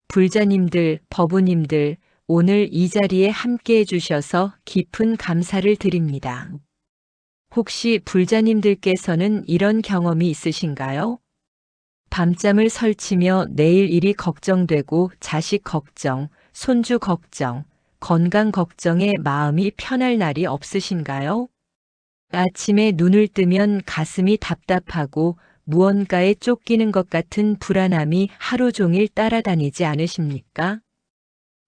불자님들, 법우님들, 오늘 이 자리에 함께 해주셔서 깊은 감사를 드립니다. 혹시 불자님들께서는 이런 경험이 있으신가요? 밤잠을 설치며 내일 일이 걱정되고 자식 걱정, 손주 걱정, 건강 걱정에 마음이 편할 날이 없으신가요? 아침에 눈을 뜨면 가슴이 답답하고 무언가에 쫓기는 것 같은 불안함이 하루 종일 따라다니지 않으십니까?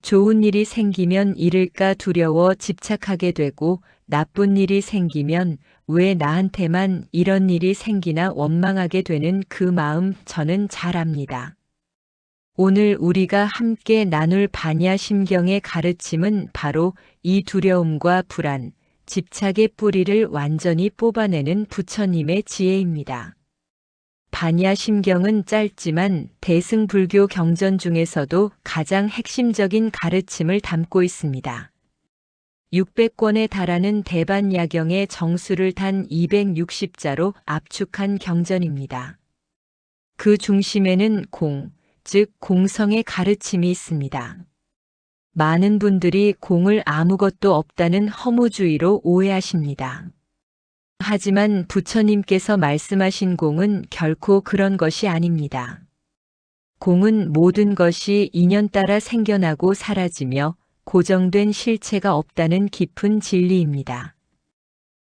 좋은 일이 생기면 잃을까 두려워 집착하게 되고 나쁜 일이 생기면 왜 나한테만 이런 일이 생기나 원망하게 되는 그 마음 저는 잘 압니다. 오늘 우리가 함께 나눌 반야심경의 가르침은 바로 이 두려움과 불안, 집착의 뿌리를 완전히 뽑아내는 부처님의 지혜입니다. 반야심경은 짧지만 대승불교 경전 중에서도 가장 핵심적인 가르침을 담고 있습니다. 600권에 달하는 대반야경의 정수를 단 260자로 압축한 경전입니다. 그 중심에는 공, 즉 공성의 가르침이 있습니다. 많은 분들이 공을 아무것도 없다는 허무주의로 오해하십니다. 하지만 부처님께서 말씀하신 공은 결코 그런 것이 아닙니다. 공은 모든 것이 인연 따라 생겨나고 사라지며 고정된 실체가 없다는 깊은 진리입니다.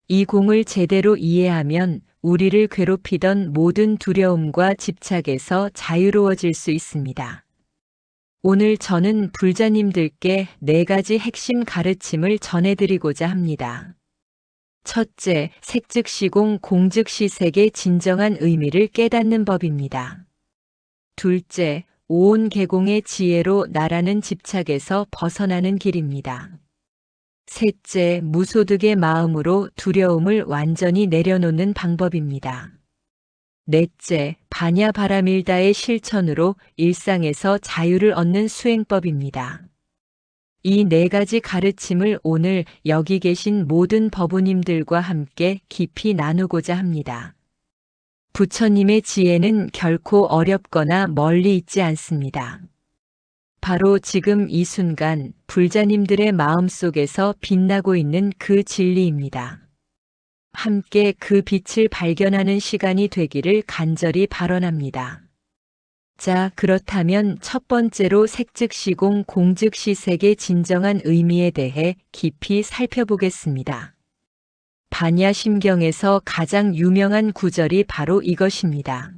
이 공을 제대로 이해하면 우리를 괴롭히던 모든 두려움과 집착에서 자유로워질 수 있습니다. 오늘 저는 불자님들께 4가지 핵심 가르침을 전해드리고자 합니다. 첫째, 색즉시공, 공즉시색의 진정한 의미를 깨닫는 법입니다. 둘째, 오온개공의 지혜로 나라는 집착에서 벗어나는 길입니다. 셋째, 무소득의 마음으로 두려움을 완전히 내려놓는 방법입니다. 넷째, 반야바라밀다의 실천으로 일상에서 자유를 얻는 수행법입니다. 이 4가지 가르침을 오늘 여기 계신 모든 법우님들과 함께 깊이 나누고자 합니다. 부처님의 지혜는 결코 어렵거나 멀리 있지 않습니다. 바로 지금 이 순간 불자님들의 마음속에서 빛나고 있는 그 진리입니다. 함께 그 빛을 발견하는 시간이 되기를 간절히 발언합니다. 자, 그렇다면 첫 번째로 색즉시공, 공즉시색의 진정한 의미에 대해 깊이 살펴보겠습니다. 반야심경에서 가장 유명한 구절이 바로 이것입니다.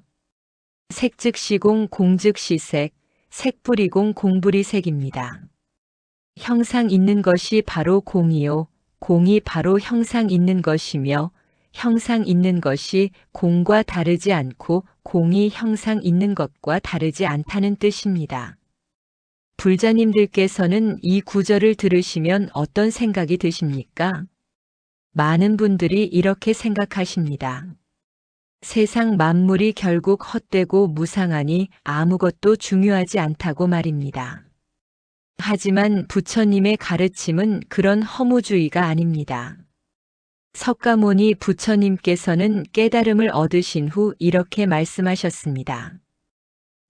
색즉시공, 공즉시색, 색불이공, 공불이색입니다. 형상 있는 것이 바로 공이요, 공이 바로 형상 있는 것이며 형상 있는 것이 공과 다르지 않고 공이 형상 있는 것과 다르지 않다는 뜻입니다. 불자님들께서는 이 구절을 들으시면 어떤 생각이 드십니까? 많은 분들이 이렇게 생각하십니다. 세상 만물이 결국 헛되고 무상하니 아무것도 중요하지 않다고 말입니다. 하지만 부처님의 가르침은 그런 허무주의가 아닙니다. 석가모니 부처님께서는 깨달음을 얻으신 후 이렇게 말씀하셨습니다.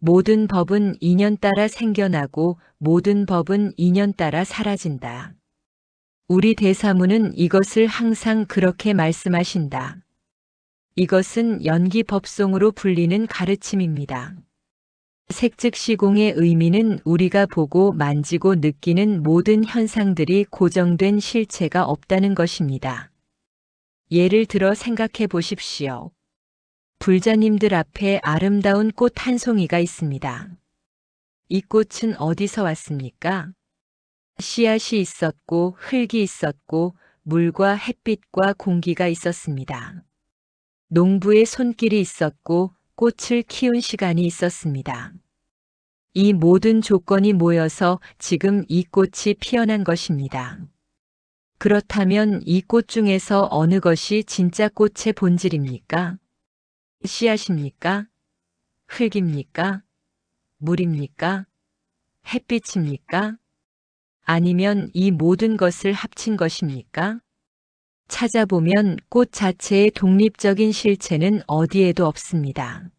모든 법은 인연 따라 생겨나고 모든 법은 인연 따라 사라진다. 우리 대사무는 이것을 항상 그렇게 말씀하신다. 이것은 연기법송으로 불리는 가르침입니다. 색즉시공의 의미는 우리가 보고 만지고 느끼는 모든 현상들이 고정된 실체가 없다는 것입니다. 예를 들어 생각해 보십시오. 불자님들 앞에 아름다운 꽃 한 송이가 있습니다. 이 꽃은 어디서 왔습니까? 씨앗이 있었고 흙이 있었고 물과 햇빛과 공기가 있었습니다. 농부의 손길이 있었고 꽃을 키운 시간이 있었습니다. 이 모든 조건이 모여서 지금 이 꽃이 피어난 것입니다. 그렇다면 이 꽃 중에서 어느 것이 진짜 꽃의 본질입니까? 씨앗입니까? 흙입니까? 물입니까? 햇빛입니까? 아니면 이 모든 것을 합친 것입니까? 찾아보면 꽃 자체의 독립적인 실체는 어디에도 없습니다.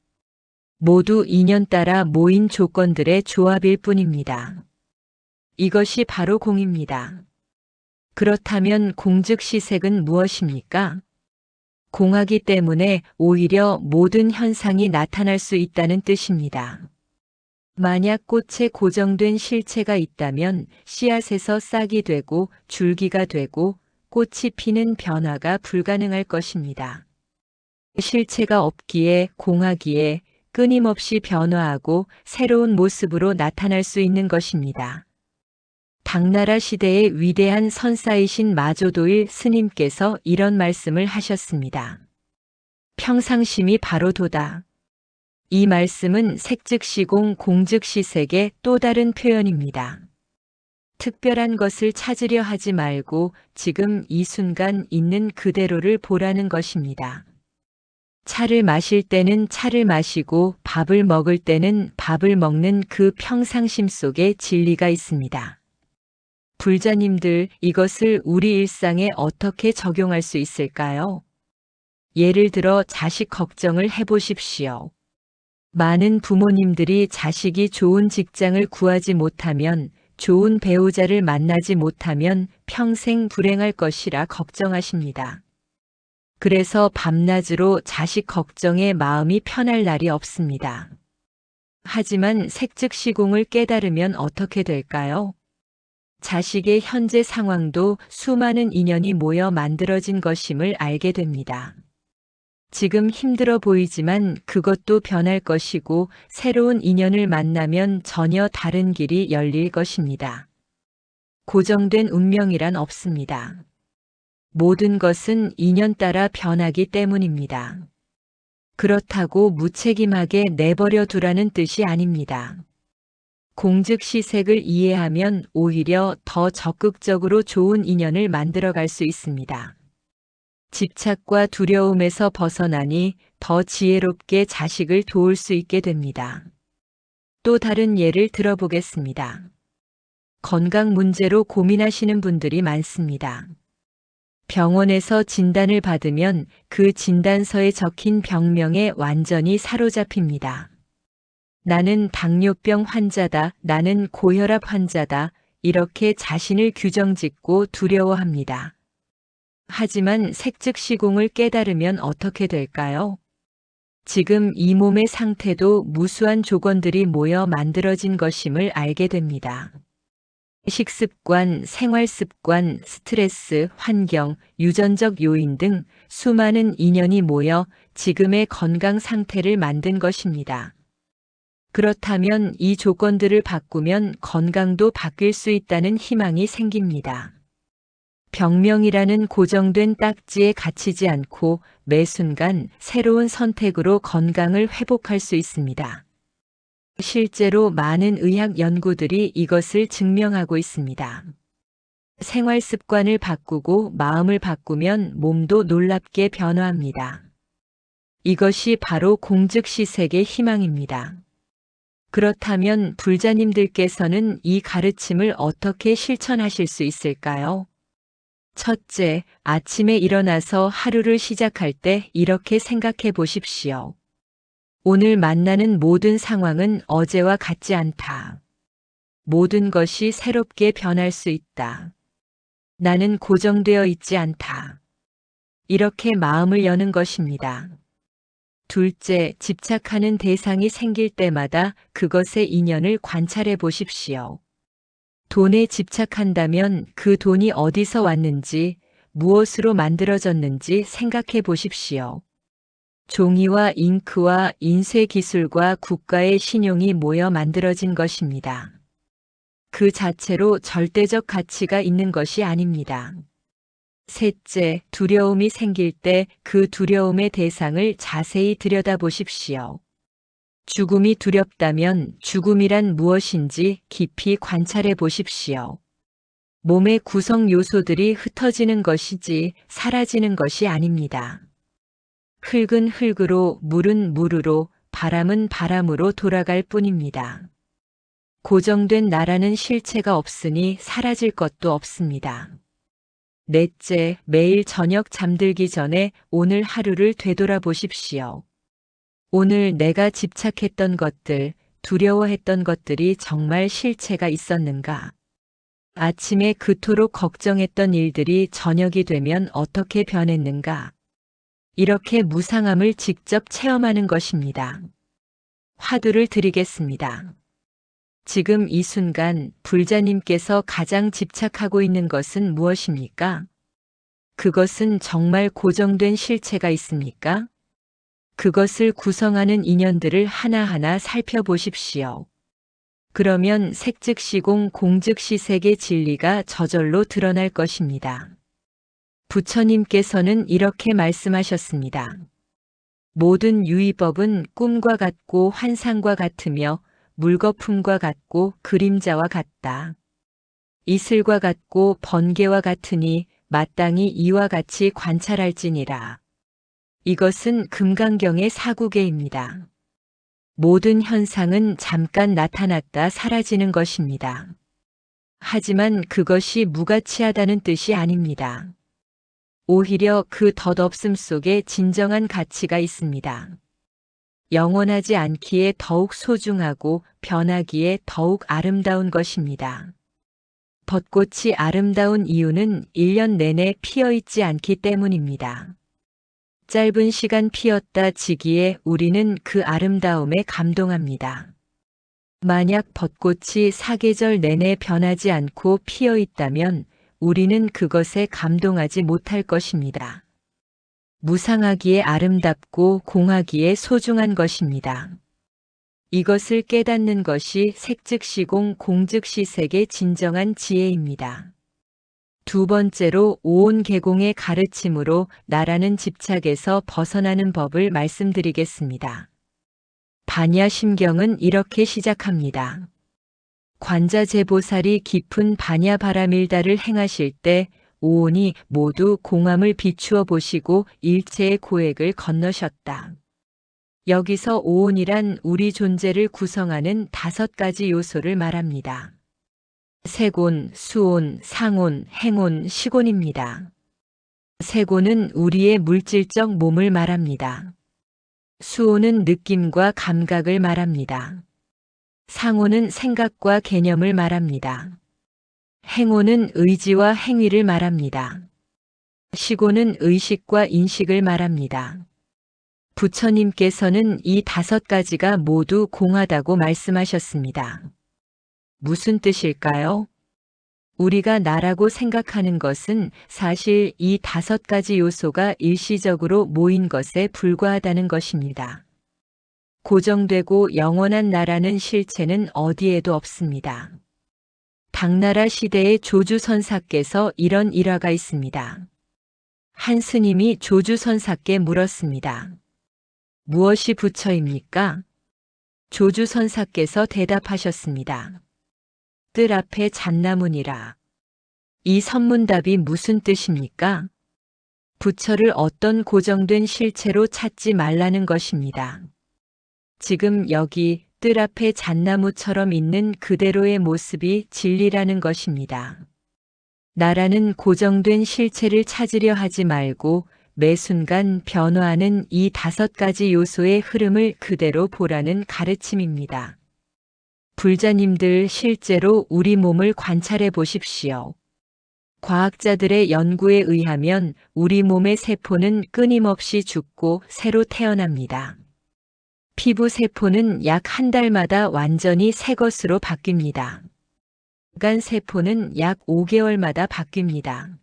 모두 인연 따라 모인 조건들의 조합일 뿐입니다. 이것이 바로 공입니다. 그렇다면 공즉시색은 무엇입니까? 공하기 때문에 오히려 모든 현상이 나타날 수 있다는 뜻입니다. 만약 꽃에 고정된 실체가 있다면 씨앗에서 싹이 되고 줄기가 되고 꽃이 피는 변화가 불가능할 것입니다. 실체가 없기에 공하기에 끊임없이 변화하고 새로운 모습으로 나타날 수 있는 것입니다. 당나라 시대의 위대한 선사이신 마조도일 스님께서 이런 말씀을 하셨습니다. 평상심이 바로 도다. 이 말씀은 색즉시공 공즉시색의 또 다른 표현입니다. 특별한 것을 찾으려 하지 말고 지금 이 순간 있는 그대로를 보라는 것입니다. 차를 마실 때는 차를 마시고 밥을 먹을 때는 밥을 먹는 그 평상심 속에 진리가 있습니다. 불자님들, 이것을 우리 일상에 어떻게 적용할 수 있을까요? 예를 들어 자식 걱정을 해보십시오. 많은 부모님들이 자식이 좋은 직장을 구하지 못하면, 좋은 배우자를 만나지 못하면 평생 불행할 것이라 걱정하십니다. 그래서 밤낮으로 자식 걱정에 마음이 편할 날이 없습니다. 하지만 색즉시공을 깨달으면 어떻게 될까요? 자식의 현재 상황도 수많은 인연이 모여 만들어진 것임을 알게 됩니다. 지금 힘들어 보이지만 그것도 변할 것이고 새로운 인연을 만나면 전혀 다른 길이 열릴 것입니다. 고정된 운명이란 없습니다. 모든 것은 인연 따라 변하기 때문입니다. 그렇다고 무책임하게 내버려 두라는 뜻이 아닙니다. 공즉시색을 이해하면 오히려 더 적극적으로 좋은 인연을 만들어갈 수 있습니다. 집착과 두려움에서 벗어나니 더 지혜롭게 자식을 도울 수 있게 됩니다. 또 다른 예를 들어보겠습니다. 건강 문제로 고민하시는 분들이 많습니다. 병원에서 진단을 받으면 그 진단서에 적힌 병명에 완전히 사로잡힙니다. 나는 당뇨병 환자다, 나는 고혈압 환자다, 이렇게 자신을 규정짓고 두려워합니다. 하지만 색즉시공을 깨달으면 어떻게 될까요? 지금 이 몸의 상태도 무수한 조건들이 모여 만들어진 것임을 알게 됩니다. 식습관, 생활습관, 스트레스, 환경, 유전적 요인 등 수많은 인연이 모여 지금의 건강 상태를 만든 것입니다. 그렇다면 이 조건들을 바꾸면 건강도 바뀔 수 있다는 희망이 생깁니다. 병명이라는 고정된 딱지에 갇히지 않고 매 순간 새로운 선택으로 건강을 회복할 수 있습니다. 실제로 많은 의학 연구들이 이것을 증명하고 있습니다. 생활 습관을 바꾸고 마음을 바꾸면 몸도 놀랍게 변화합니다. 이것이 바로 공즉시색의 희망입니다. 그렇다면 불자님들께서는 이 가르침을 어떻게 실천하실 수 있을까요? 첫째, 아침에 일어나서 하루를 시작할 때 이렇게 생각해 보십시오. 오늘 만나는 모든 상황은 어제와 같지 않다. 모든 것이 새롭게 변할 수 있다. 나는 고정되어 있지 않다. 이렇게 마음을 여는 것입니다. 둘째, 집착하는 대상이 생길 때마다 그것의 인연을 관찰해 보십시오. 돈에 집착한다면 그 돈이 어디서 왔는지, 무엇으로 만들어졌는지 생각해 보십시오. 종이와 잉크와 인쇄 기술과 국가의 신용이 모여 만들어진 것입니다. 그 자체로 절대적 가치가 있는 것이 아닙니다. 셋째, 두려움이 생길 때 그 두려움의 대상을 자세히 들여다보십시오. 죽음이 두렵다면 죽음이란 무엇인지 깊이 관찰해 보십시오. 몸의 구성 요소들이 흩어지는 것이지 사라지는 것이 아닙니다. 흙은 흙으로, 물은 물으로, 바람은 바람으로 돌아갈 뿐입니다. 고정된 나라는 실체가 없으니 사라질 것도 없습니다. 넷째, 매일 저녁 잠들기 전에 오늘 하루를 되돌아보십시오. 오늘 내가 집착했던 것들, 두려워했던 것들이 정말 실체가 있었는가? 아침에 그토록 걱정했던 일들이 저녁이 되면 어떻게 변했는가? 이렇게 무상함을 직접 체험하는 것입니다. 화두를 드리겠습니다. 지금 이 순간 불자님께서 가장 집착하고 있는 것은 무엇입니까? 그것은 정말 고정된 실체가 있습니까? 그것을 구성하는 인연들을 하나하나 살펴보십시오. 그러면 색즉시공 공즉시색의 진리가 저절로 드러날 것입니다. 부처님께서는 이렇게 말씀하셨습니다. 모든 유의법은 꿈과 같고 환상과 같으며 물거품과 같고 그림자와 같다. 이슬과 같고 번개와 같으니 마땅히 이와 같이 관찰할지니라. 이것은 금강경의 사구계입니다. 모든 현상은 잠깐 나타났다 사라지는 것입니다. 하지만 그것이 무가치하다는 뜻이 아닙니다. 오히려 그 덧없음 속에 진정한 가치가 있습니다. 영원하지 않기에 더욱 소중하고 변하기에 더욱 아름다운 것입니다. 벚꽃이 아름다운 이유는 1년 내내 피어있지 않기 때문입니다. 짧은 시간 피었다 지기에 우리는 그 아름다움에 감동합니다. 만약 벚꽃이 사계절 내내 변하지 않고 피어 있다면 우리는 그것에 감동하지 못할 것입니다. 무상하기에 아름답고 공하기에 소중한 것입니다. 이것을 깨닫는 것이 색즉시공 공즉시색의 진정한 지혜입니다. 두 번째로 오온계공의 가르침으로 나라는 집착에서 벗어나는 법을 말씀드리겠습니다. 반야심경은 이렇게 시작합니다. 관자재보살이 깊은 반야바라밀다를 행하실 때 오온이 모두 공함을 비추어 보시고 일체의 고액을 건너셨다. 여기서 오온이란 우리 존재를 구성하는 5가지 요소를 말합니다. 색온, 수온, 상온, 행온, 식온입니다. 색온은 우리의 물질적 몸을 말합니다. 수온은 느낌과 감각을 말합니다. 상온은 생각과 개념을 말합니다. 행온은 의지와 행위를 말합니다. 식온은 의식과 인식을 말합니다. 부처님께서는 이 5가지가 모두 공하다고 말씀하셨습니다. 무슨 뜻일까요? 우리가 나라고 생각하는 것은 사실 이 5가지 요소가 일시적으로 모인 것에 불과하다는 것입니다. 고정되고 영원한 나라는 실체는 어디에도 없습니다. 당나라 시대의 조주선사께서 이런 일화가 있습니다. 한 스님이 조주선사께 물었습니다. 무엇이 부처입니까? 조주선사께서 대답하셨습니다. 뜰 앞에 잣나무니라. 이 선문답이 무슨 뜻입니까? 부처를 어떤 고정된 실체로 찾지 말라는 것입니다. 지금 여기 뜰 앞에 잣나무처럼 있는 그대로의 모습이 진리라는 것입니다. 나라는 고정된 실체를 찾으려 하지 말고 매 순간 변화하는 이 5가지 요소의 흐름을 그대로 보라는 가르침입니다. 불자님들 실제로 우리 몸을 관찰해 보십시오. 과학자들의 연구에 의하면 우리 몸의 세포는 끊임없이 죽고 새로 태어납니다. 피부 세포는 약 한 달마다 완전히 새 것으로 바뀝니다. 간 세포는 약 5개월마다 바뀝니다.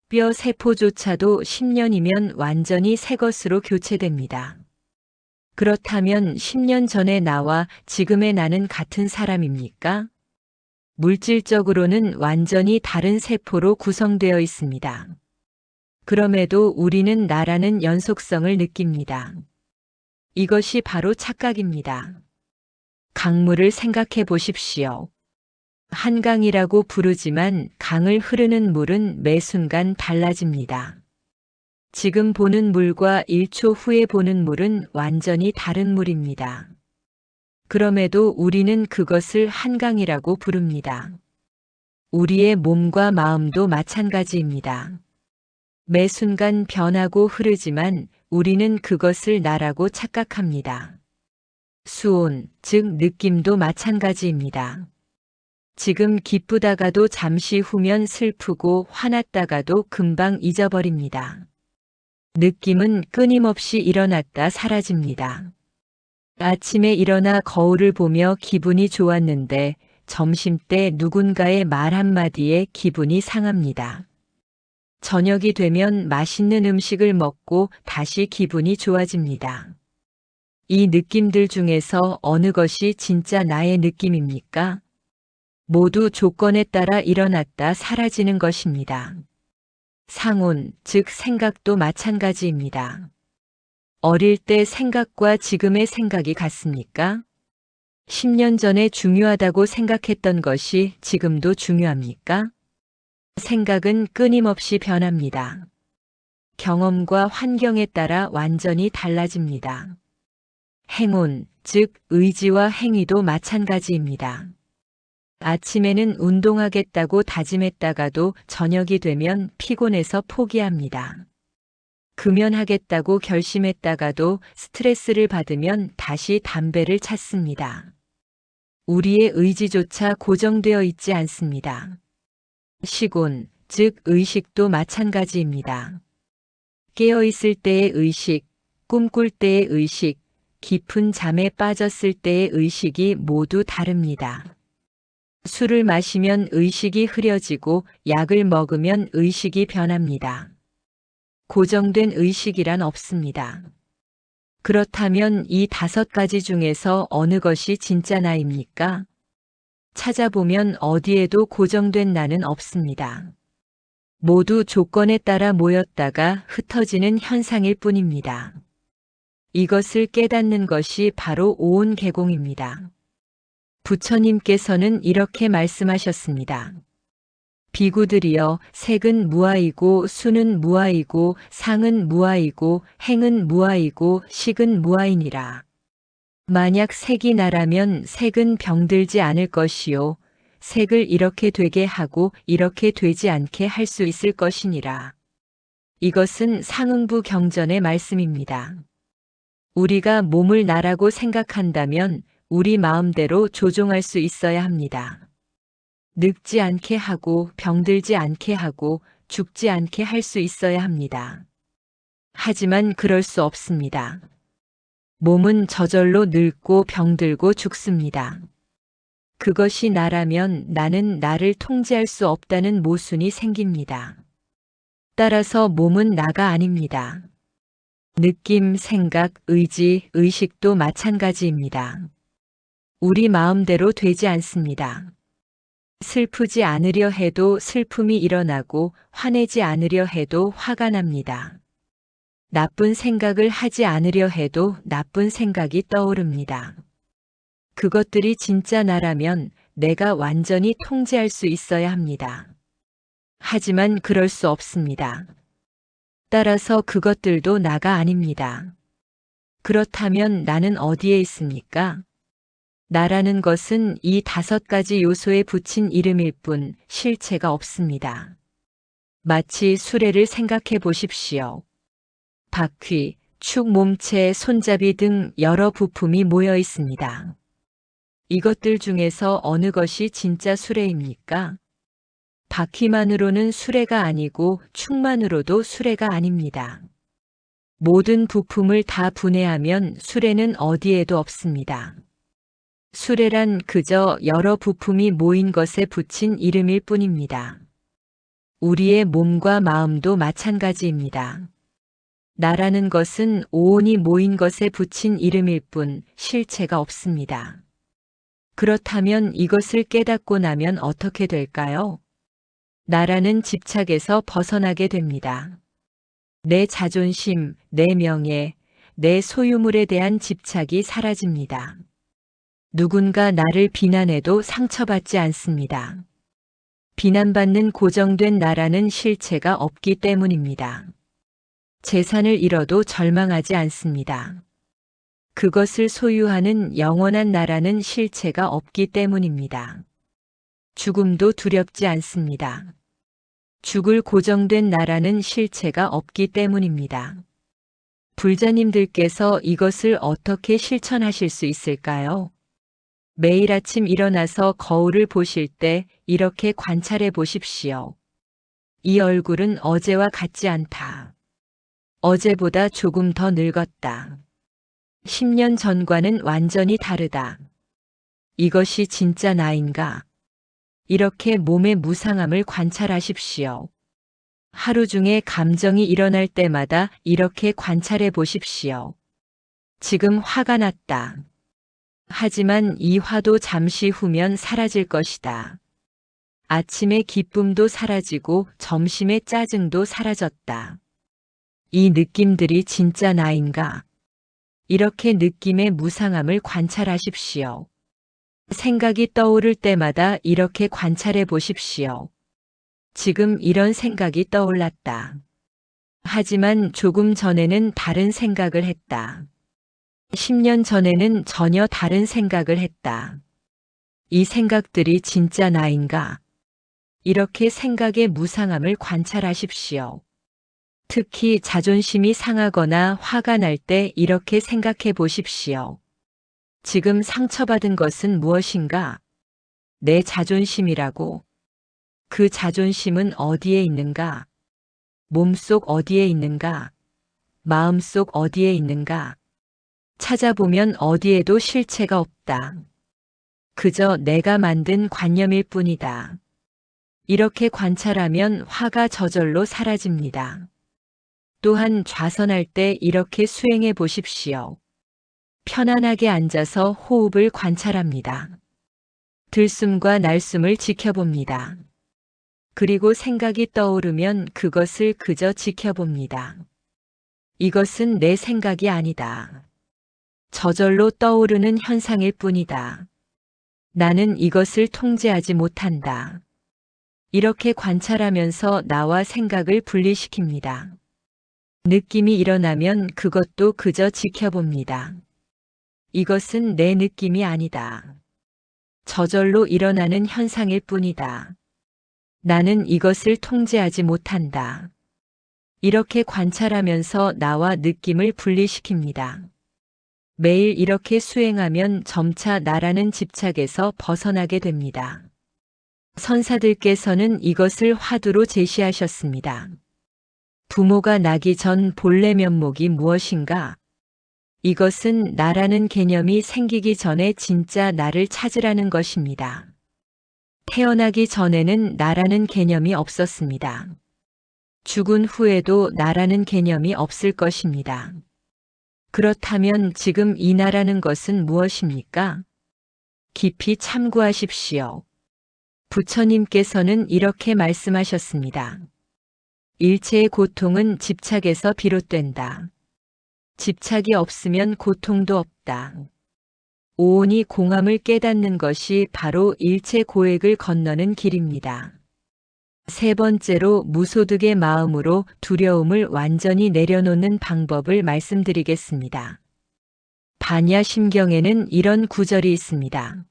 뼈 세포조차도 10년이면 완전히 새 것으로 교체됩니다. 그렇다면 10년 전의 나와 지금의 나는 같은 사람입니까? 물질적으로는 완전히 다른 세포로 구성되어 있습니다. 그럼에도 우리는 나라는 연속성을 느낍니다. 이것이 바로 착각입니다. 강물을 생각해 보십시오. 한강이라고 부르지만 강을 흐르는 물은 매 순간 달라집니다. 지금 보는 물과 1초 후에 보는 물은 완전히 다른 물입니다. 그럼에도 우리는 그것을 한강이라고 부릅니다. 우리의 몸과 마음도 마찬가지입니다. 매 순간 변하고 흐르지만 우리는 그것을 나라고 착각합니다. 수온, 즉 느낌도 마찬가지입니다. 지금 기쁘다가도 잠시 후면 슬프고 화났다가도 금방 잊어버립니다. 느낌은 끊임없이 일어났다 사라집니다. 아침에 일어나 거울을 보며 기분이 좋았는데 점심때 누군가의 말 한마디에 기분이 상합니다. 저녁이 되면 맛있는 음식을 먹고 다시 기분이 좋아집니다. 이 느낌들 중에서 어느 것이 진짜 나의 느낌입니까? 모두 조건에 따라 일어났다 사라지는 것입니다. 상온, 즉 생각도 마찬가지입니다. 어릴 때 생각과 지금의 생각이 같습니까? 10년 전에 중요하다고 생각했던 것이 지금도 중요합니까? 생각은 끊임없이 변합니다. 경험과 환경에 따라 완전히 달라집니다. 행운, 즉 의지와 행위도 마찬가지입니다. 아침에는 운동하겠다고 다짐했다가도 저녁이 되면 피곤해서 포기합니다. 금연하겠다고 결심했다가도 스트레스를 받으면 다시 담배를 찾습니다. 우리의 의지조차 고정되어 있지 않습니다. 시곤, 즉 의식도 마찬가지입니다. 깨어있을 때의 의식, 꿈꿀 때의 의식, 깊은 잠에 빠졌을 때의 의식이 모두 다릅니다. 술을 마시면 의식이 흐려지고 약을 먹으면 의식이 변합니다. 고정된 의식이란 없습니다. 그렇다면 이 5가지 중에서 어느 것이 진짜 나입니까? 찾아보면 어디에도 고정된 나는 없습니다. 모두 조건에 따라 모였다가 흩어지는 현상일 뿐입니다. 이것을 깨닫는 것이 바로 오온개공입니다. 부처님께서는 이렇게 말씀하셨습니다. 비구들이여 색은 무아이고 수는 무아이고 상은 무아이고 행은 무아이고 식은 무아이니라. 만약 색이 나라면 색은 병들지 않을 것이요 색을 이렇게 되게 하고 이렇게 되지 않게 할 수 있을 것이니라. 이것은 상응부 경전의 말씀입니다. 우리가 몸을 나라고 생각한다면 우리 마음대로 조종할 수 있어야 합니다. 늙지 않게 하고 병들지 않게 하고 죽지 않게 할 수 있어야 합니다. 하지만 그럴 수 없습니다. 몸은 저절로 늙고 병들고 죽습니다. 그것이 나라면 나는 나를 통제할 수 없다는 모순이 생깁니다. 따라서 몸은 나가 아닙니다. 느낌, 생각, 의지, 의식도 마찬가지입니다. 우리 마음대로 되지 않습니다. 슬프지 않으려 해도 슬픔이 일어나고 화내지 않으려 해도 화가 납니다. 나쁜 생각을 하지 않으려 해도 나쁜 생각이 떠오릅니다. 그것들이 진짜 나라면 내가 완전히 통제할 수 있어야 합니다. 하지만 그럴 수 없습니다. 따라서 그것들도 나가 아닙니다. 그렇다면 나는 어디에 있습니까? 나라는 것은 이 5가지 요소에 붙인 이름일 뿐 실체가 없습니다. 마치 수레를 생각해 보십시오. 바퀴, 축, 몸체, 손잡이 등 여러 부품이 모여 있습니다. 이것들 중에서 어느 것이 진짜 수레입니까? 바퀴만으로는 수레가 아니고 축만으로도 수레가 아닙니다. 모든 부품을 다 분해하면 수레는 어디에도 없습니다. 수레란 그저 여러 부품이 모인 것에 붙인 이름일 뿐입니다. 우리의 몸과 마음도 마찬가지입니다. 나라는 것은 오온이 모인 것에 붙인 이름일 뿐 실체가 없습니다. 그렇다면 이것을 깨닫고 나면 어떻게 될까요? 나라는 집착에서 벗어나게 됩니다. 내 자존심, 내 명예, 내 소유물에 대한 집착이 사라집니다. 누군가 나를 비난해도 상처받지 않습니다. 비난받는 고정된 나라는 실체가 없기 때문입니다. 재산을 잃어도 절망하지 않습니다. 그것을 소유하는 영원한 나라는 실체가 없기 때문입니다. 죽음도 두렵지 않습니다. 죽을 고정된 나라는 실체가 없기 때문입니다. 불자님들께서 이것을 어떻게 실천하실 수 있을까요? 매일 아침 일어나서 거울을 보실 때 이렇게 관찰해 보십시오. 이 얼굴은 어제와 같지 않다. 어제보다 조금 더 늙었다. 10년 전과는 완전히 다르다. 이것이 진짜 나인가? 이렇게 몸의 무상함을 관찰하십시오. 하루 중에 감정이 일어날 때마다 이렇게 관찰해 보십시오. 지금 화가 났다. 하지만 이 화도 잠시 후면 사라질 것이다. 아침에 기쁨도 사라지고 점심에 짜증도 사라졌다. 이 느낌들이 진짜 나인가? 이렇게 느낌의 무상함을 관찰하십시오. 생각이 떠오를 때마다 이렇게 관찰해 보십시오. 지금 이런 생각이 떠올랐다. 하지만 조금 전에는 다른 생각을 했다. 10년 전에는 전혀 다른 생각을 했다. 이 생각들이 진짜 나인가? 이렇게 생각의 무상함을 관찰하십시오. 특히 자존심이 상하거나 화가 날 때 이렇게 생각해 보십시오. 지금 상처받은 것은 무엇인가? 내 자존심이라고. 그 자존심은 어디에 있는가? 몸속 어디에 있는가? 마음속 어디에 있는가? 찾아보면 어디에도 실체가 없다. 그저 내가 만든 관념일 뿐이다. 이렇게 관찰하면 화가 저절로 사라집니다. 또한 좌선할 때 이렇게 수행해 보십시오. 편안하게 앉아서 호흡을 관찰합니다. 들숨과 날숨을 지켜봅니다. 그리고 생각이 떠오르면 그것을 그저 지켜봅니다. 이것은 내 생각이 아니다. 저절로 떠오르는 현상일 뿐이다. 나는 이것을 통제하지 못한다. 이렇게 관찰하면서 나와 생각을 분리시킵니다. 느낌이 일어나면 그것도 그저 지켜봅니다. 이것은 내 느낌이 아니다. 저절로 일어나는 현상일 뿐이다. 나는 이것을 통제하지 못한다. 이렇게 관찰하면서 나와 느낌을 분리시킵니다. 매일 이렇게 수행하면 점차 나라는 집착에서 벗어나게 됩니다. 선사들께서는 이것을 화두로 제시하셨습니다. 부모가 나기 전 본래 면목이 무엇인가? 이것은 나라는 개념이 생기기 전에 진짜 나를 찾으라는 것입니다. 태어나기 전에는 나라는 개념이 없었습니다. 죽은 후에도 나라는 개념이 없을 것입니다. 그렇다면 지금 이 나라는 것은 무엇입니까? 깊이 참고하십시오. 부처님께서는 이렇게 말씀하셨습니다. 일체의 고통은 집착에서 비롯된다. 집착이 없으면 고통도 없다. 오온이 공함을 깨닫는 것이 바로 일체 고액을 건너는 길입니다. 세 번째로 무소득의 마음으로 두려움을 완전히 내려놓는 방법을 말씀드리겠습니다. 반야심경에는 이런 구절이 있습니다.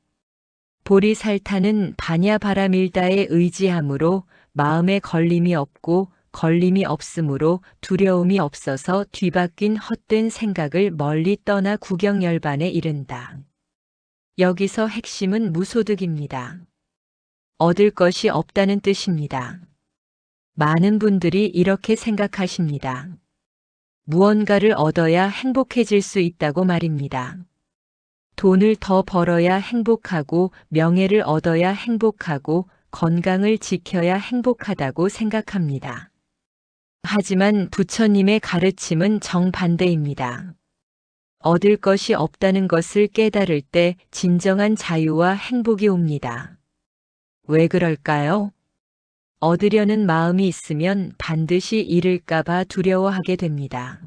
보리살타는 반야바라밀다에 의지함으로 마음에 걸림이 없고 걸림이 없으므로 두려움이 없어서 뒤바뀐 헛된 생각을 멀리 떠나 구경열반에 이른다. 여기서 핵심은 무소득입니다. 얻을 것이 없다는 뜻입니다. 많은 분들이 이렇게 생각하십니다. 무언가를 얻어야 행복해질 수 있다고 말입니다. 돈을 더 벌어야 행복하고 명예를 얻어야 행복하고 건강을 지켜야 행복하다고 생각합니다. 하지만 부처님의 가르침은 정반대입니다. 얻을 것이 없다는 것을 깨달을 때 진정한 자유와 행복이 옵니다. 왜 그럴까요? 얻으려는 마음이 있으면 반드시 잃을까봐 두려워하게 됩니다.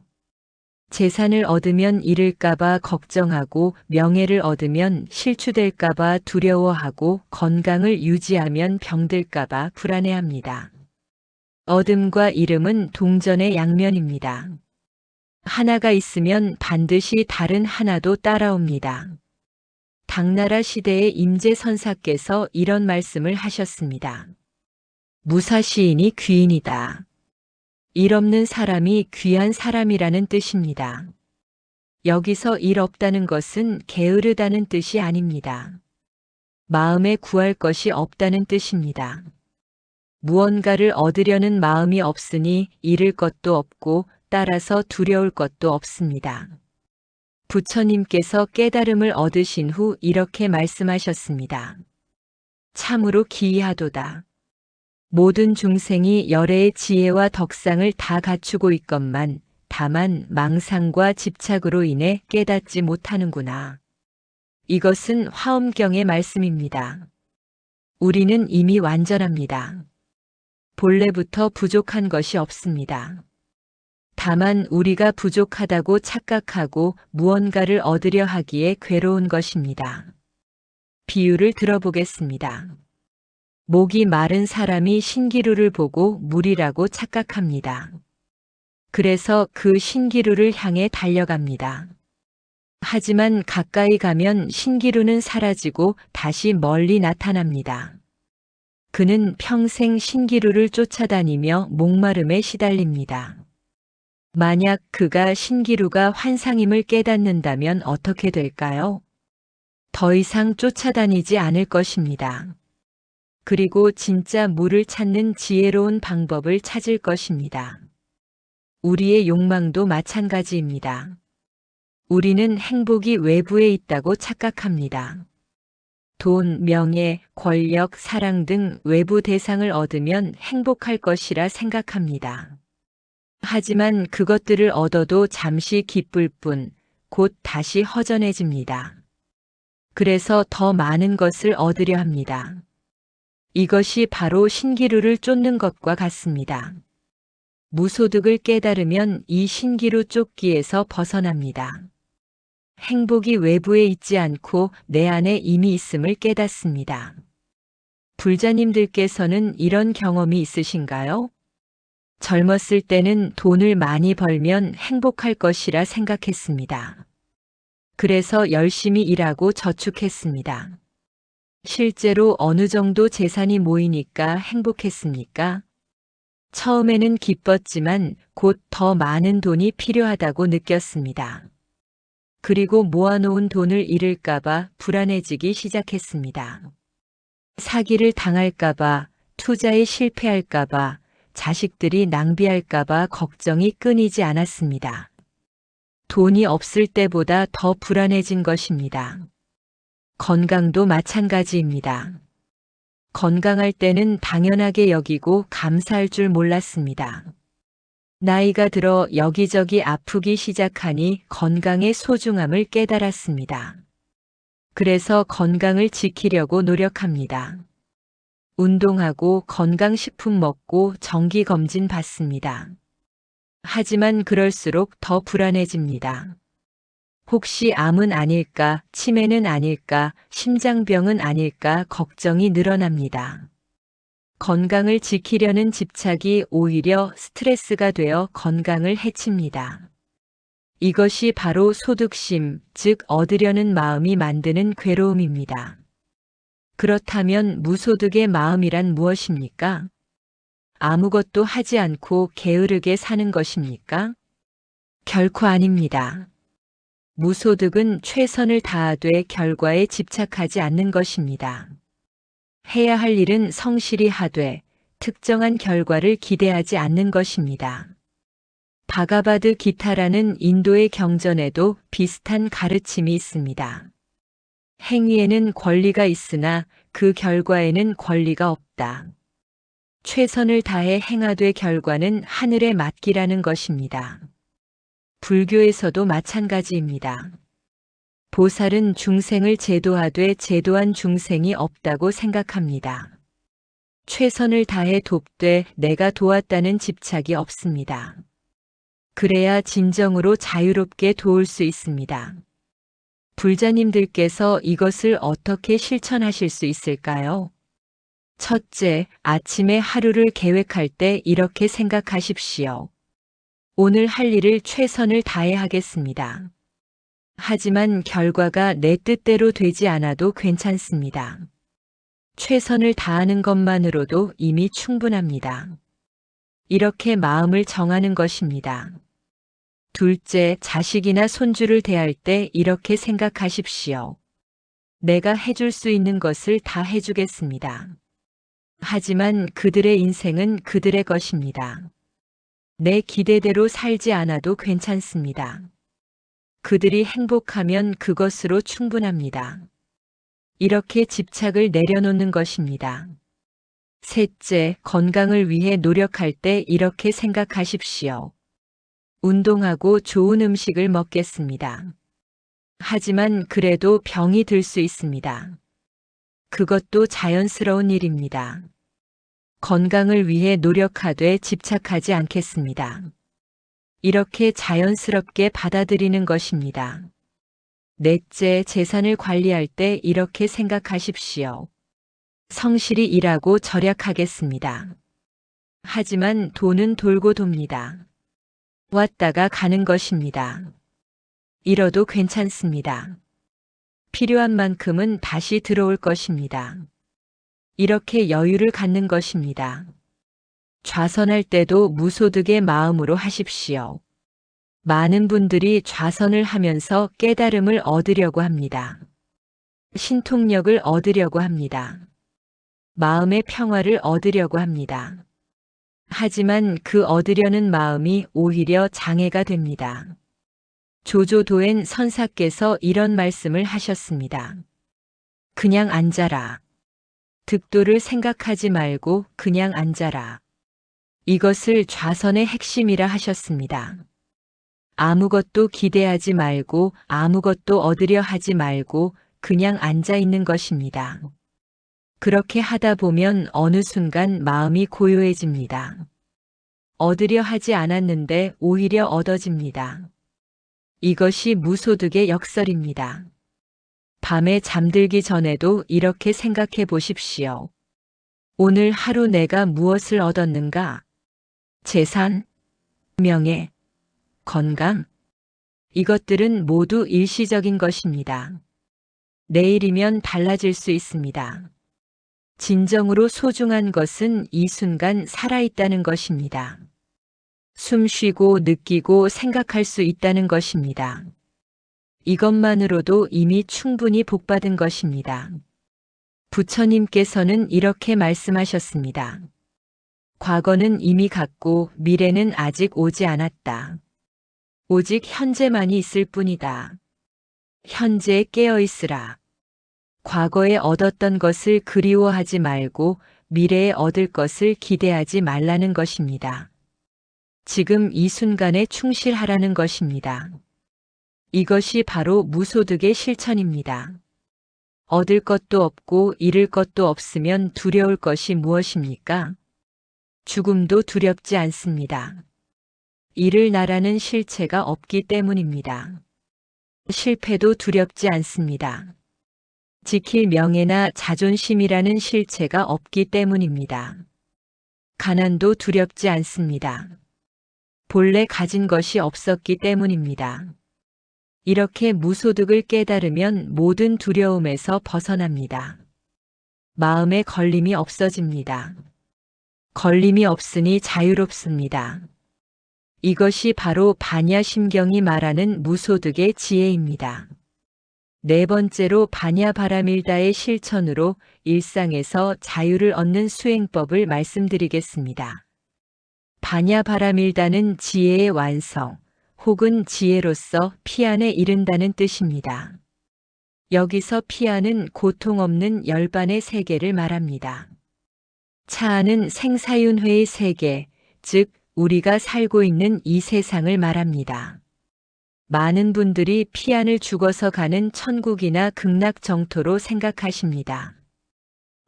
재산을 얻으면 잃을까봐 걱정하고 명예를 얻으면 실추될까봐 두려워하고 건강을 유지하면 병들까봐 불안해합니다. 얻음과 잃음은 동전의 양면입니다. 하나가 있으면 반드시 다른 하나도 따라옵니다. 당나라 시대의 임재선사께서 이런 말씀을 하셨습니다. 무사시인이 귀인이다. 일 없는 사람이 귀한 사람이라는 뜻입니다. 여기서 일 없다는 것은 게으르다는 뜻이 아닙니다. 마음에 구할 것이 없다는 뜻입니다. 무언가를 얻으려는 마음이 없으니 잃을 것도 없고 따라서 두려울 것도 없습니다. 부처님께서 깨달음을 얻으신 후 이렇게 말씀하셨습니다. 참으로 기이하도다. 모든 중생이 열애의 지혜와 덕상을 다 갖추고 있건만 다만 망상과 집착으로 인해 깨닫지 못하는구나. 이것은 화엄경의 말씀입니다. 우리는 이미 완전합니다. 본래부터 부족한 것이 없습니다. 다만 우리가 부족하다고 착각하고 무언가를 얻으려 하기에 괴로운 것입니다. 비유를 들어보겠습니다. 목이 마른 사람이 신기루를 보고 물이라고 착각합니다. 그래서 그 신기루를 향해 달려갑니다. 하지만 가까이 가면 신기루는 사라지고 다시 멀리 나타납니다. 그는 평생 신기루를 쫓아다니며 목마름에 시달립니다. 만약 그가 신기루가 환상임을 깨닫는다면 어떻게 될까요? 더 이상 쫓아다니지 않을 것입니다. 그리고 진짜 물을 찾는 지혜로운 방법을 찾을 것입니다. 우리의 욕망도 마찬가지입니다. 우리는 행복이 외부에 있다고 착각합니다. 돈, 명예, 권력, 사랑 등 외부 대상을 얻으면 행복할 것이라 생각합니다. 하지만 그것들을 얻어도 잠시 기쁠 뿐 곧 다시 허전해집니다. 그래서 더 많은 것을 얻으려 합니다. 이것이 바로 신기루를 쫓는 것과 같습니다. 무소득을 깨달으면 이 신기루 쫓기에서 벗어납니다. 행복이 외부에 있지 않고 내 안에 이미 있음을 깨닫습니다. 불자님들께서는 이런 경험이 있으신가요? 젊었을 때는 돈을 많이 벌면 행복할 것이라 생각했습니다. 그래서 열심히 일하고 저축했습니다. 실제로 어느 정도 재산이 모이니까 행복했습니까? 처음에는 기뻤지만 곧 더 많은 돈이 필요하다고 느꼈습니다. 그리고 모아놓은 돈을 잃을까봐 불안해지기 시작했습니다. 사기를 당할까봐, 투자에 실패할까봐, 자식들이 낭비할까봐 걱정이 끊이지 않았습니다. 돈이 없을 때보다 더 불안해진 것입니다. 건강도 마찬가지입니다. 건강할 때는 당연하게 여기고 감사할 줄 몰랐습니다. 나이가 들어 여기저기 아프기 시작하니 건강의 소중함을 깨달았습니다. 그래서 건강을 지키려고 노력합니다. 운동하고 건강식품 먹고 정기검진 받습니다. 하지만 그럴수록 더 불안해집니다. 혹시 암은 아닐까, 치매는 아닐까, 심장병은 아닐까 걱정이 늘어납니다. 건강을 지키려는 집착이 오히려 스트레스가 되어 건강을 해칩니다. 이것이 바로 소득심, 즉 얻으려는 마음이 만드는 괴로움입니다. 그렇다면 무소득의 마음이란 무엇입니까? 아무것도 하지 않고 게으르게 사는 것입니까? 결코 아닙니다. 무소득은 최선을 다하되 결과에 집착하지 않는 것입니다. 해야 할 일은 성실히 하되 특정한 결과를 기대하지 않는 것입니다. 바가바드 기타라는 인도의 경전에도 비슷한 가르침이 있습니다. 행위에는 권리가 있으나 그 결과에는 권리가 없다. 최선을 다해 행하되 결과는 하늘에 맡기라는 것입니다. 불교에서도 마찬가지입니다. 보살은 중생을 제도하되 제도한 중생이 없다고 생각합니다. 최선을 다해 돕되 내가 도왔다는 집착이 없습니다. 그래야 진정으로 자유롭게 도울 수 있습니다. 불자님들께서 이것을 어떻게 실천하실 수 있을까요? 첫째, 아침에 하루를 계획할 때 이렇게 생각하십시오. 오늘 할 일을 최선을 다해 하겠습니다. 하지만 결과가 내 뜻대로 되지 않아도 괜찮습니다. 최선을 다하는 것만으로도 이미 충분합니다. 이렇게 마음을 정하는 것입니다. 둘째, 자식이나 손주를 대할 때 이렇게 생각하십시오. 내가 해줄 수 있는 것을 다 해주겠습니다. 하지만 그들의 인생은 그들의 것입니다. 내 기대대로 살지 않아도 괜찮습니다. 그들이 행복하면 그것으로 충분합니다. 이렇게 집착을 내려놓는 것입니다. 셋째, 건강을 위해 노력할 때 이렇게 생각하십시오. 운동하고 좋은 음식을 먹겠습니다. 하지만 그래도 병이 들 수 있습니다. 그것도 자연스러운 일입니다. 건강을 위해 노력하되 집착하지 않겠습니다. 이렇게 자연스럽게 받아들이는 것입니다. 넷째, 재산을 관리할 때 이렇게 생각하십시오. 성실히 일하고 절약하겠습니다. 하지만 돈은 돌고 돕니다. 왔다가 가는 것입니다. 잃어도 괜찮습니다. 필요한 만큼은 다시 들어올 것입니다. 이렇게 여유를 갖는 것입니다. 좌선할 때도 무소득의 마음으로 하십시오. 많은 분들이 좌선을 하면서 깨달음을 얻으려고 합니다. 신통력을 얻으려고 합니다. 마음의 평화를 얻으려고 합니다. 하지만 그 얻으려는 마음이 오히려 장애가 됩니다. 조조도엔 선사께서 이런 말씀을 하셨습니다. 그냥 앉아라. 득도를 생각하지 말고 그냥 앉아라. 이것을 좌선의 핵심이라 하셨습니다. 아무것도 기대하지 말고 아무것도 얻으려 하지 말고 그냥 앉아 있는 것입니다. 그렇게 하다 보면 어느 순간 마음이 고요해집니다. 얻으려 하지 않았는데 오히려 얻어집니다. 이것이 무소득의 역설입니다. 밤에 잠들기 전에도 이렇게 생각해 보십시오. 오늘 하루 내가 무엇을 얻었는가? 재산, 명예, 건강. 이것들은 모두 일시적인 것입니다. 내일이면 달라질 수 있습니다. 진정으로 소중한 것은 이 순간 살아있다는 것입니다. 숨 쉬고 느끼고 생각할 수 있다는 것입니다. 이것만으로도 이미 충분히 복받은 것입니다. 부처님께서는 이렇게 말씀하셨습니다. 과거는 이미 갔고 미래는 아직 오지 않았다. 오직 현재만이 있을 뿐이다. 현재에 깨어 있으라. 과거에 얻었던 것을 그리워하지 말고 미래에 얻을 것을 기대하지 말라는 것입니다. 지금 이 순간에 충실하라는 것입니다. 이것이 바로 무소득의 실천입니다. 얻을 것도 없고 잃을 것도 없으면 두려울 것이 무엇입니까? 죽음도 두렵지 않습니다. 잃을 나라는 실체가 없기 때문입니다. 실패도 두렵지 않습니다. 지킬 명예나 자존심이라는 실체가 없기 때문입니다. 가난도 두렵지 않습니다. 본래 가진 것이 없었기 때문입니다. 이렇게 무소득을 깨달으면 모든 두려움에서 벗어납니다. 마음에 걸림이 없어집니다. 걸림이 없으니 자유롭습니다. 이것이 바로 반야심경이 말하는 무소득의 지혜입니다. 네 번째로 반야바라밀다의 실천으로 일상에서 자유를 얻는 수행법을 말씀드리겠습니다. 반야바라밀다는 지혜의 완성 혹은 지혜로서 피안에 이른다는 뜻입니다. 여기서 피안은 고통 없는 열반의 세계를 말합니다. 차안은 생사윤회의 세계, 즉 우리가 살고 있는 이 세상을 말합니다. 많은 분들이 피안을 죽어서 가는 천국이나 극락 정토로 생각하십니다.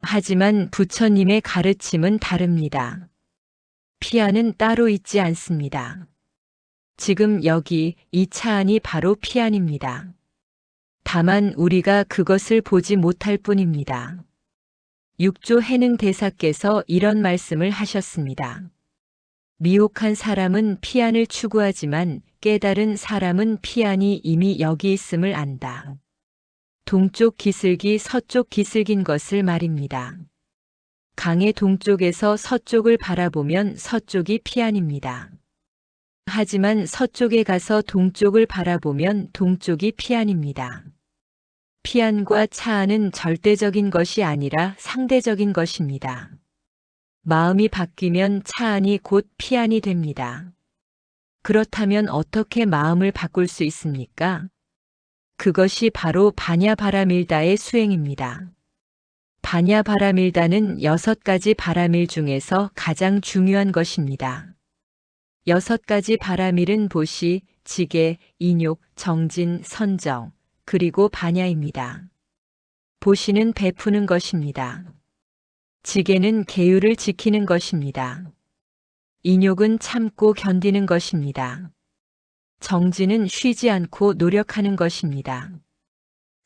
하지만 부처님의 가르침은 다릅니다. 피안은 따로 있지 않습니다. 지금 여기 이 차안이 바로 피안입니다. 다만 우리가 그것을 보지 못할 뿐입니다. 육조 해능 대사께서 이런 말씀을 하셨습니다. 미혹한 사람은 피안을 추구하지만 깨달은 사람은 피안이 이미 여기 있음을 안다. 동쪽 기슭이 서쪽 기슭인 것을 말입니다. 방의 동쪽에서 서쪽을 바라보면 서쪽이 피안입니다. 하지만 서쪽에 가서 동쪽을 바라보면 동쪽이 피안입니다. 피안과 차안은 절대적인 것이 아니라 상대적인 것입니다. 마음이 바뀌면 차안이 곧 피안이 됩니다. 그렇다면 어떻게 마음을 바꿀 수 있습니까? 그것이 바로 바냐바라밀다의 수행입니다. 바냐바라밀다는 6가지 바라밀 중에서 가장 중요한 것입니다. 6가지 바라밀은 보시, 지계, 인욕, 정진, 선정, 그리고 바냐입니다. 보시는 베푸는 것입니다. 지계는 계율을 지키는 것입니다. 인욕은 참고 견디는 것입니다. 정진은 쉬지 않고 노력하는 것입니다.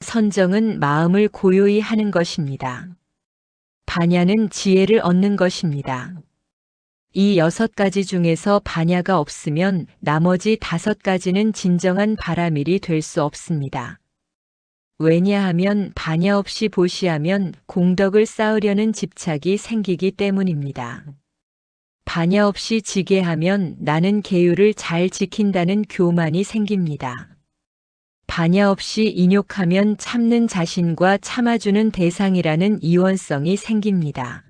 선정은 마음을 고요히 하는 것입니다. 바냐는 지혜를 얻는 것입니다. 이 6가지 중에서 바냐가 없으면 나머지 5가지는 진정한 바라밀이 될 수 없습니다. 왜냐하면 바냐 없이 보시하면 공덕을 쌓으려는 집착이 생기기 때문입니다. 바냐 없이 지게하면 나는 계율을 잘 지킨다는 교만이 생깁니다. 바냐 없이 인욕하면 참는 자신과 참아주는 대상이라는 이원성이 생깁니다.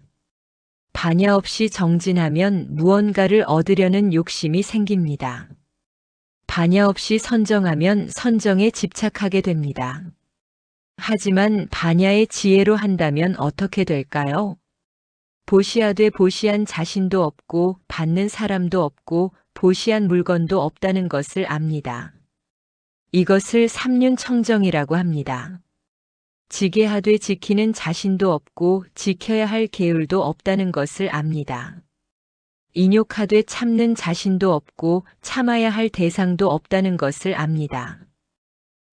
바냐 없이 정진하면 무언가를 얻으려는 욕심이 생깁니다. 바냐 없이 선정하면 선정에 집착하게 됩니다. 하지만 바냐의 지혜로 한다면 어떻게 될까요? 보시하되 보시한 자신도 없고 받는 사람도 없고 보시한 물건도 없다는 것을 압니다. 이것을 삼륜청정이라고 합니다. 지게하되 지키는 자신도 없고 지켜야 할 계율도 없다는 것을 압니다. 인욕하되 참는 자신도 없고 참아야 할 대상도 없다는 것을 압니다.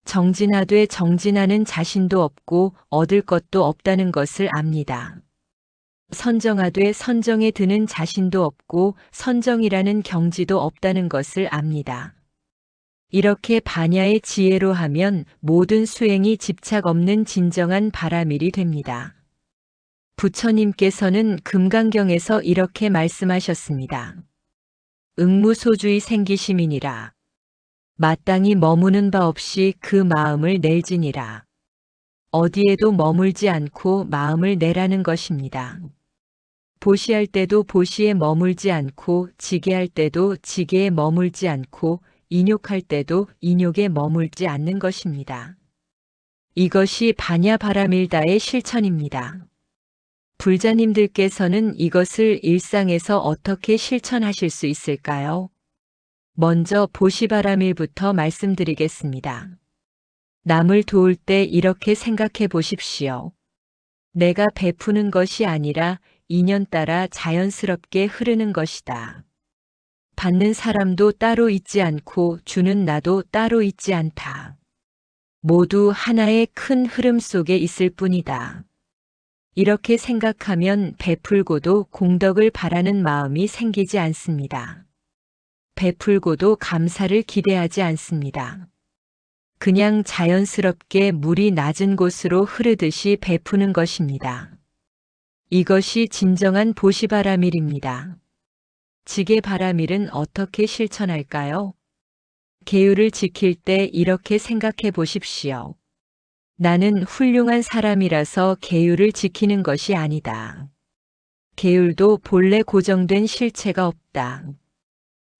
정진하되 정진하는 자신도 없고 얻을 것도 없다는 것을 압니다. 선정하되 선정에 드는 자신도 없고 선정이라는 경지도 없다는 것을 압니다. 이렇게 바냐의 지혜로 하면 모든 수행이 집착 없는 진정한 바라밀이 됩니다. 부처님께서는 금강경에서 이렇게 말씀하셨습니다. 응무소주의 생기심이니라. 마땅히 머무는 바 없이 그 마음을 낼지니라. 어디에도 머물지 않고 마음을 내라는 것입니다. 보시할 때도 보시에 머물지 않고 지게할 때도 지게에 머물지 않고 인욕할 때도 인욕에 머물지 않는 것입니다. 이것이 바냐바라밀다의 실천입니다. 불자님들께서는 이것을 일상에서 어떻게 실천하실 수 있을까요? 먼저 보시바라밀부터 말씀드리겠습니다. 남을 도울 때 이렇게 생각해 보십시오. 내가 베푸는 것이 아니라 인연 따라 자연스럽게 흐르는 것이다. 받는 사람도 따로 있지 않고 주는 나도 따로 있지 않다. 모두 하나의 큰 흐름 속에 있을 뿐이다. 이렇게 생각하면 베풀고도 공덕을 바라는 마음이 생기지 않습니다. 베풀고도 감사를 기대하지 않습니다. 그냥 자연스럽게 물이 낮은 곳으로 흐르듯이 베푸는 것입니다. 이것이 진정한 보시바라밀입니다. 지게바라밀은 어떻게 실천할까요? 계율을 지킬 때 이렇게 생각해 보십시오. 나는 훌륭한 사람이라서 계율을 지키는 것이 아니다. 계율도 본래 고정된 실체가 없다.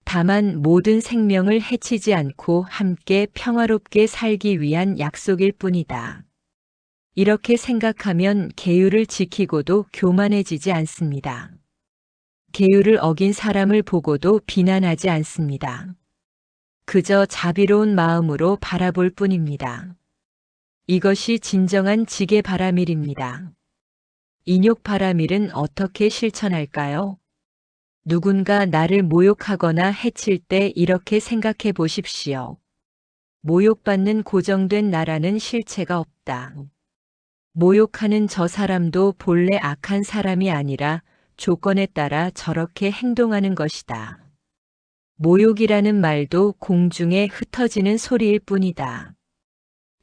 다만 모든 생명을 해치지 않고 함께 평화롭게 살기 위한 약속일 뿐이다. 이렇게 생각하면 계율을 지키고도 교만해지지 않습니다. 계율을 어긴 사람을 보고도 비난하지 않습니다. 그저 자비로운 마음으로 바라볼 뿐입니다. 이것이 진정한 지게바라밀입니다. 인욕바라밀은 어떻게 실천할까요? 누군가 나를 모욕하거나 해칠 때 이렇게 생각해 보십시오. 모욕받는 고정된 나라는 실체가 없다. 모욕하는 저 사람도 본래 악한 사람이 아니라 조건에 따라 저렇게 행동하는 것이다. 모욕이라는 말도 공중에 흩어지는 소리일 뿐이다.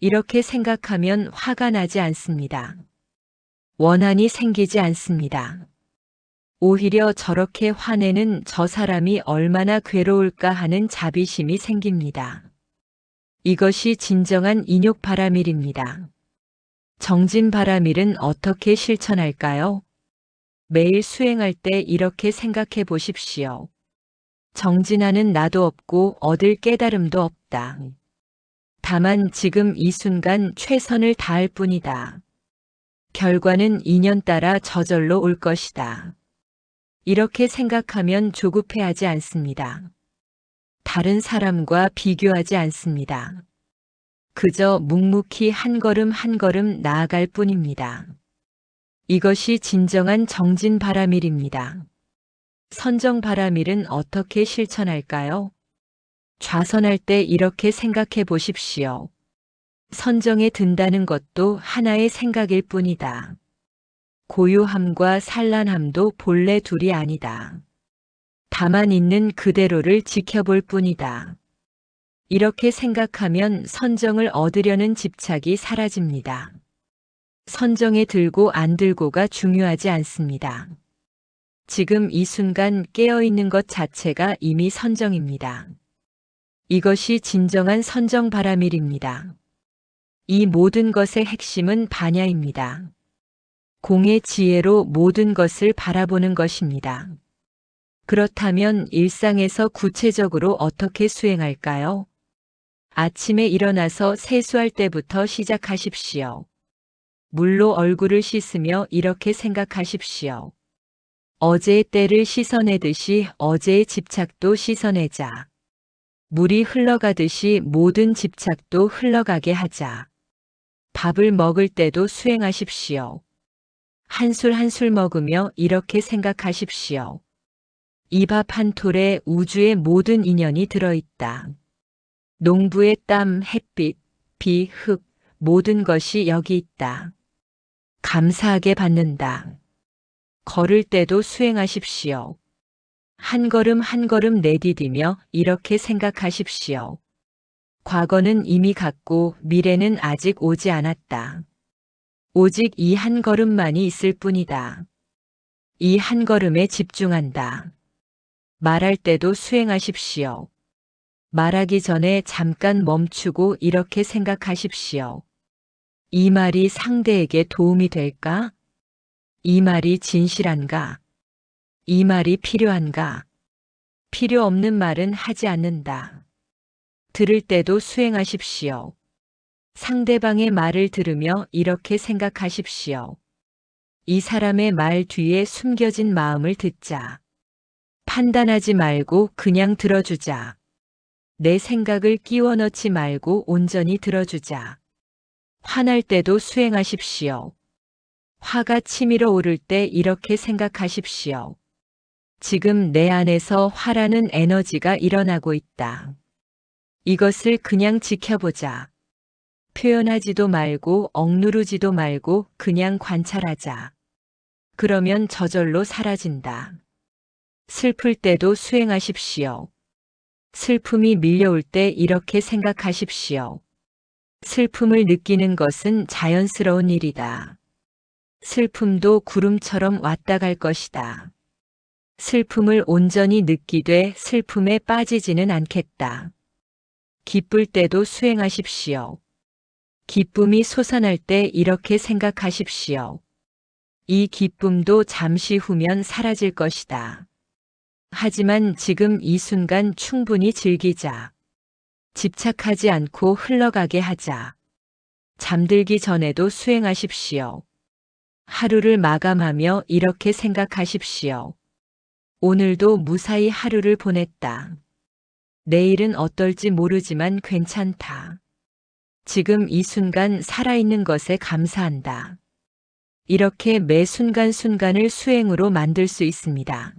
이렇게 생각하면 화가 나지 않습니다. 원한이 생기지 않습니다. 오히려 저렇게 화내는 저 사람이 얼마나 괴로울까 하는 자비심이 생깁니다. 이것이 진정한 인욕바라밀입니다. 정진바라밀은 어떻게 실천할까요? 매일 수행할 때 이렇게 생각해 보십시오. 정진하는 나도 없고 얻을 깨달음도 없다. 다만 지금 이 순간 최선을 다할 뿐이다. 결과는 인연 따라 저절로 올 것이다. 이렇게 생각하면 조급해하지 않습니다. 다른 사람과 비교하지 않습니다. 그저 묵묵히 한 걸음 한 걸음 나아갈 뿐입니다. 이것이 진정한 정진바라밀입니다. 선정바라밀은 어떻게 실천할까요? 좌선할 때 이렇게 생각해 보십시오. 선정에 든다는 것도 하나의 생각일 뿐이다. 고요함과 산란함도 본래 둘이 아니다. 다만 있는 그대로를 지켜볼 뿐이다. 이렇게 생각하면 선정을 얻으려는 집착이 사라집니다. 선정에 들고 안 들고가 중요하지 않습니다. 지금 이 순간 깨어있는 것 자체가 이미 선정입니다. 이것이 진정한 선정바라밀입니다. 이 모든 것의 핵심은 반야입니다. 공의 지혜로 모든 것을 바라보는 것입니다. 그렇다면 일상에서 구체적으로 어떻게 수행할까요? 아침에 일어나서 세수할 때부터 시작하십시오. 물로 얼굴을 씻으며 이렇게 생각하십시오. 어제의 때를 씻어내듯이 어제의 집착도 씻어내자. 물이 흘러가듯이 모든 집착도 흘러가게 하자. 밥을 먹을 때도 수행하십시오. 한술 한술 먹으며 이렇게 생각하십시오. 이 밥 한 톨에 우주의 모든 인연이 들어있다. 농부의 땀, 햇빛, 비, 흙, 모든 것이 여기 있다. 감사하게 받는다. 걸을 때도 수행하십시오. 한 걸음 한 걸음 내디디며 이렇게 생각하십시오. 과거는 이미 갔고 미래는 아직 오지 않았다. 오직 이 한 걸음만이 있을 뿐이다. 이 한 걸음에 집중한다. 말할 때도 수행하십시오. 말하기 전에 잠깐 멈추고 이렇게 생각하십시오. 이 말이 상대에게 도움이 될까? 이 말이 진실한가? 이 말이 필요한가? 필요 없는 말은 하지 않는다. 들을 때도 수행하십시오. 상대방의 말을 들으며 이렇게 생각하십시오. 이 사람의 말 뒤에 숨겨진 마음을 듣자. 판단하지 말고 그냥 들어주자. 내 생각을 끼워 넣지 말고 온전히 들어주자. 화날 때도 수행하십시오. 화가 치밀어 오를 때 이렇게 생각하십시오. 지금 내 안에서 화라는 에너지가 일어나고 있다. 이것을 그냥 지켜보자. 표현하지도 말고 억누르지도 말고 그냥 관찰하자. 그러면 저절로 사라진다. 슬플 때도 수행하십시오. 슬픔이 밀려올 때 이렇게 생각하십시오. 슬픔을 느끼는 것은 자연스러운 일이다. 슬픔도 구름처럼 왔다 갈 것이다. 슬픔을 온전히 느끼되 슬픔에 빠지지는 않겠다. 기쁠 때도 수행하십시오. 기쁨이 솟아날 때 이렇게 생각하십시오. 이 기쁨도 잠시 후면 사라질 것이다. 하지만 지금 이 순간 충분히 즐기자. 집착하지 않고 흘러가게 하자. 잠들기 전에도 수행하십시오. 하루를 마감하며 이렇게 생각하십시오. 오늘도 무사히 하루를 보냈다. 내일은 어떨지 모르지만 괜찮다. 지금 이 순간 살아있는 것에 감사한다. 이렇게 매 순간순간을 수행으로 만들 수 있습니다.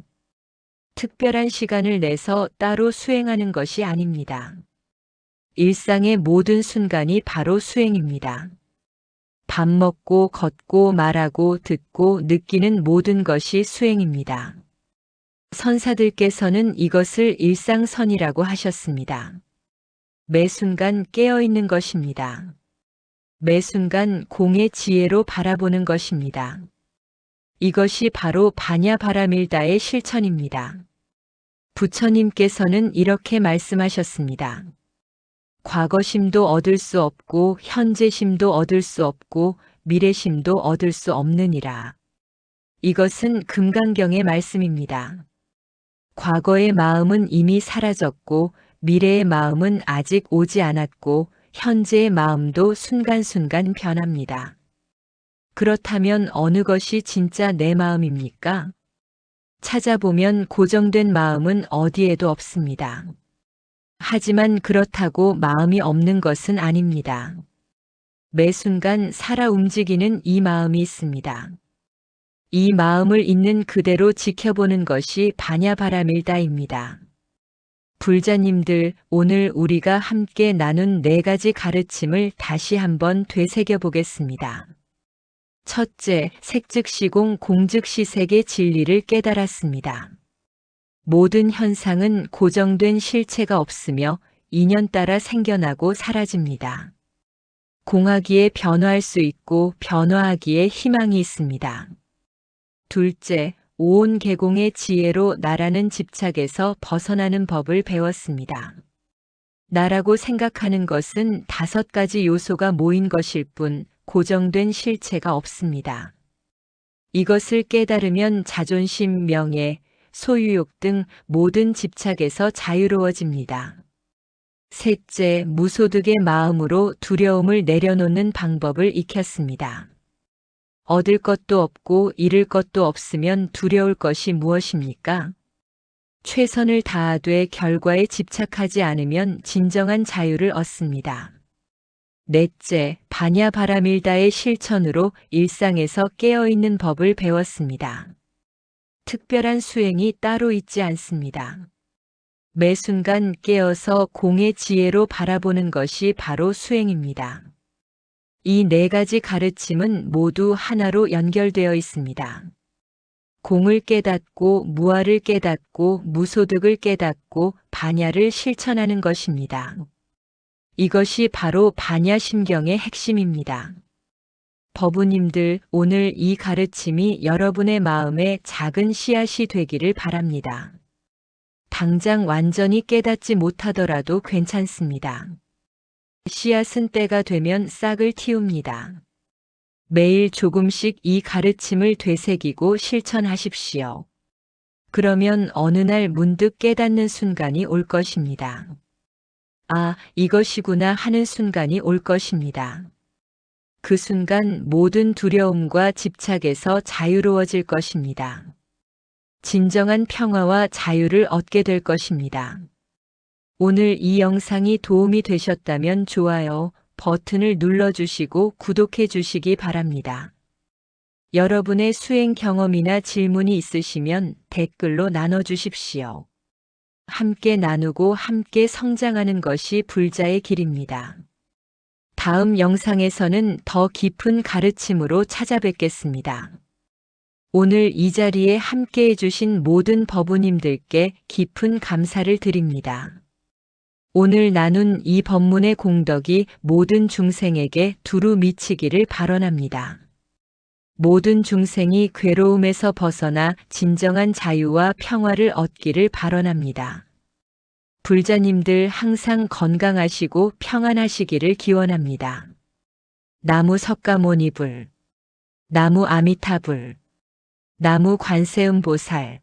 특별한 시간을 내서 따로 수행하는 것이 아닙니다. 일상의 모든 순간이 바로 수행입니다. 밥 먹고 걷고 말하고 듣고 느끼는 모든 것이 수행입니다. 선사들께서는 이것을 일상선이라고 하셨습니다. 매 순간 깨어있는 것입니다. 매 순간 공의 지혜로 바라보는 것입니다. 이것이 바로 반야바라밀다의 실천입니다. 부처님께서는 이렇게 말씀하셨습니다. 과거심도 얻을 수 없고 현재심도 얻을 수 없고 미래심도 얻을 수 없느니라. 이것은 금강경의 말씀입니다. 과거의 마음은 이미 사라졌고 미래의 마음은 아직 오지 않았고 현재의 마음도 순간순간 변합니다. 그렇다면 어느 것이 진짜 내 마음입니까? 찾아보면 고정된 마음은 어디에도 없습니다. 하지만 그렇다고 마음이 없는 것은 아닙니다. 매 순간 살아 움직이는 이 마음이 있습니다. 이 마음을 있는 그대로 지켜보는 것이 반야바라밀다입니다. 불자님들, 오늘 우리가 함께 나눈 4가지 가르침을 다시 한번 되새겨 보겠습니다. 첫째, 색즉시공 공즉시색의 진리를 깨달았습니다. 모든 현상은 고정된 실체가 없으며 인연 따라 생겨나고 사라집니다. 공하기에 변화할 수 있고 변화하기에 희망이 있습니다. 둘째, 오온개공의 지혜로 나라는 집착에서 벗어나는 법을 배웠습니다. 나라고 생각하는 것은 5가지 요소가 모인 것일 뿐 고정된 실체가 없습니다. 이것을 깨달으면 자존심, 명예, 소유욕 등 모든 집착에서 자유로워집니다. 셋째, 무소득의 마음으로 두려움을 내려놓는 방법을 익혔습니다. 얻을 것도 없고 잃을 것도 없으면 두려울 것이 무엇입니까? 최선을 다하되 결과에 집착하지 않으면 진정한 자유를 얻습니다. 넷째, 반야바라밀다의 실천으로 일상에서 깨어있는 법을 배웠습니다. 특별한 수행이 따로 있지 않습니다. 매 순간 깨어서 공의 지혜로 바라보는 것이 바로 수행입니다. 이 4가지 가르침은 모두 하나로 연결되어 있습니다. 공을 깨닫고 무아를 깨닫고 무소득을 깨닫고 반야를 실천하는 것입니다. 이것이 바로 반야심경의 핵심입니다. 법우님들, 오늘 이 가르침이 여러분의 마음에 작은 씨앗이 되기를 바랍니다. 당장 완전히 깨닫지 못하더라도 괜찮습니다. 씨앗은 때가 되면 싹을 틔웁니다. 매일 조금씩 이 가르침을 되새기고 실천하십시오. 그러면 어느 날 문득 깨닫는 순간이 올 것입니다. 아, 이것이구나 하는 순간이 올 것입니다. 그 순간 모든 두려움과 집착에서 자유로워질 것입니다. 진정한 평화와 자유를 얻게 될 것입니다. 오늘 이 영상이 도움이 되셨다면 좋아요 버튼을 눌러주시고 구독해 주시기 바랍니다. 여러분의 수행 경험이나 질문이 있으시면 댓글로 나눠주십시오. 함께 나누고 함께 성장하는 것이 불자의 길입니다. 다음 영상에서는 더 깊은 가르침으로 찾아뵙겠습니다. 오늘 이 자리에 함께 해주신 모든 법우님들께 깊은 감사를 드립니다. 오늘 나눈 이 법문의 공덕이 모든 중생에게 두루 미치기를 발언합니다. 모든 중생이 괴로움에서 벗어나 진정한 자유와 평화를 얻기를 발언합니다. 불자님들 항상 건강하시고 평안하시기를 기원합니다. 나무 석가모니불, 나무 아미타불, 나무 관세음보살.